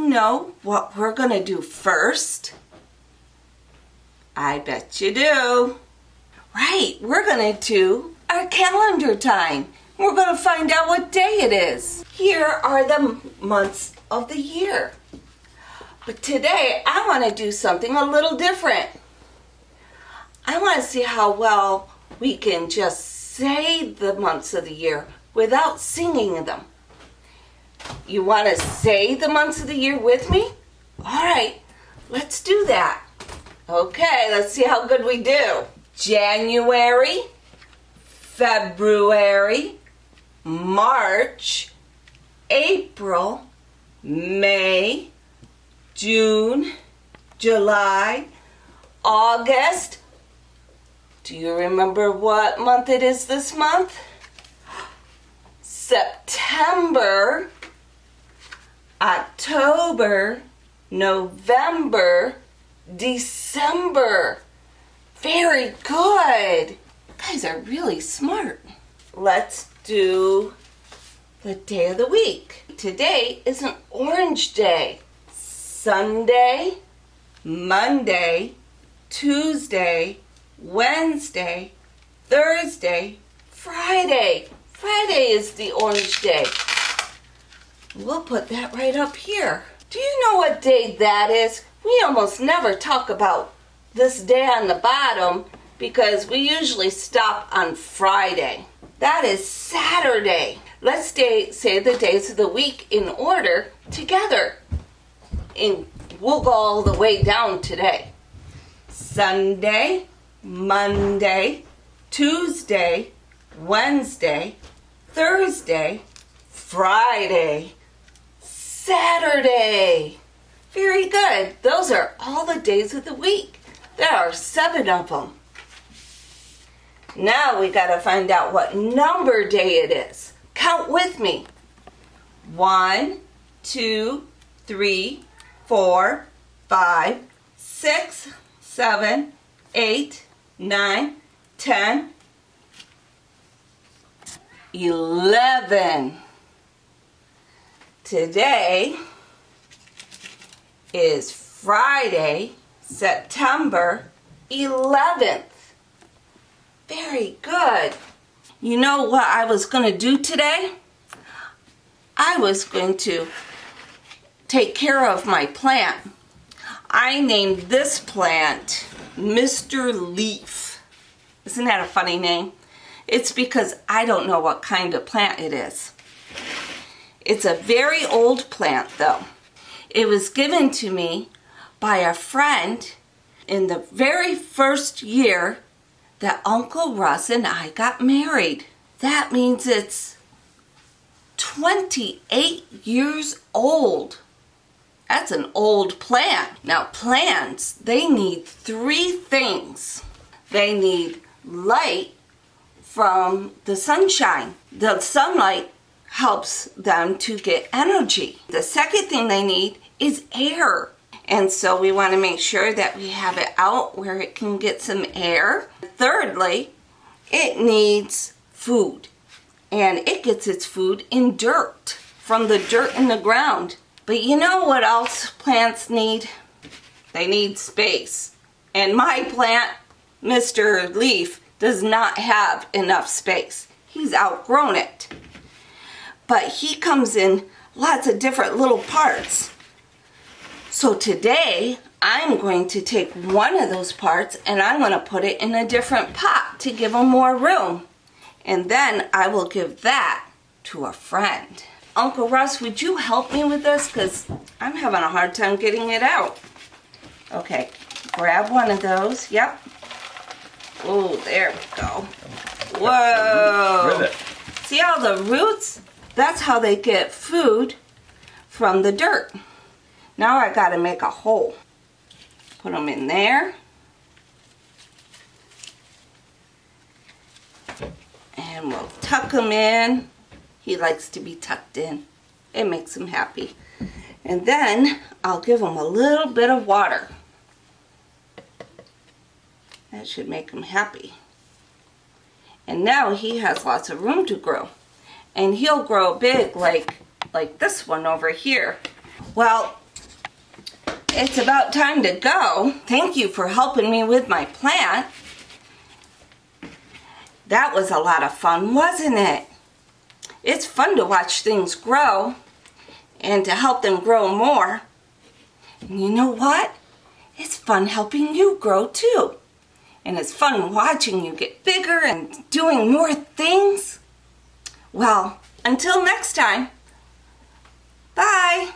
you know what we're going to do first? I bet you do. Right, we're going to do our calendar time. We're going to find out what day it is. Here are the months of the year. But today, I want to do something a little different. I want to see how well we can just say the months of the year without singing them. You want to say the months of the year with me? All right, let's do that. Okay, let's see how good we do. January, February, March, April, May, June, July, August. Do you remember what month it is this month? September, October, November, December. Very good. You guys are really smart. Let's do the day of the week. Today is an orange day. Sunday, Monday, Tuesday, Wednesday, Thursday, Friday. Friday is the orange day. We'll put that right up here. Do you know what day that is? We almost never talk about this day on the bottom because we usually stop on Friday. That is Saturday. Let's say the days of the week in order together. And we'll go all the way down today. Sunday, Monday, Tuesday, Wednesday, Thursday, Friday, Saturday. Very good. Those are all the days of the week. There are 7 of them. Now we got to find out what number day it is. Count with me. 1, 2, 3, 4, 5, 6, 7, 8, 9, 10, 11. Today is Friday, September 11th. Very good. You know what I was going to do today? I was going to take care of my plant. I named this plant Mr. Leaf. Isn't that a funny name? It's because I don't know what kind of plant it is. It's a very old plant though. It was given to me by a friend in the very first year that Uncle Russ and I got married. That means it's 28 years old. That's an old plant. Now plants, they need 3 things. They need light from the sunshine. The sunlight helps them to get energy. The second thing they need is air. And so we want to make sure that we have it out where it can get some air. Thirdly, it needs food. And it gets its food in dirt, from the dirt in the ground. But you know what else plants need? They need space. And my plant, Mr. Leaf, does not have enough space. He's outgrown it. But he comes in lots of different little parts. So today, I'm going to take one of those parts and I'm going to put it in a different pot to give him more room. And then I will give that to a friend. Uncle Russ, would you help me with this? Because I'm having a hard time getting it out. Okay, grab one of those. Yep. Oh, there we go. Whoa. See all the roots? That's how they get food from the dirt. Now I got to make a hole. Put them in there. And we'll tuck them in. He likes to be tucked in. It makes him happy. And then I'll give him a little bit of water. That should make him happy. And now he has lots of room to grow. And he'll grow big like this one over here. Well, it's about time to go. Thank you for helping me with my plant. That was a lot of fun, wasn't it? It's fun to watch things grow and to help them grow more. And you know what? It's fun helping you grow too. And it's fun watching you get bigger and doing more things. Well, until next time, bye.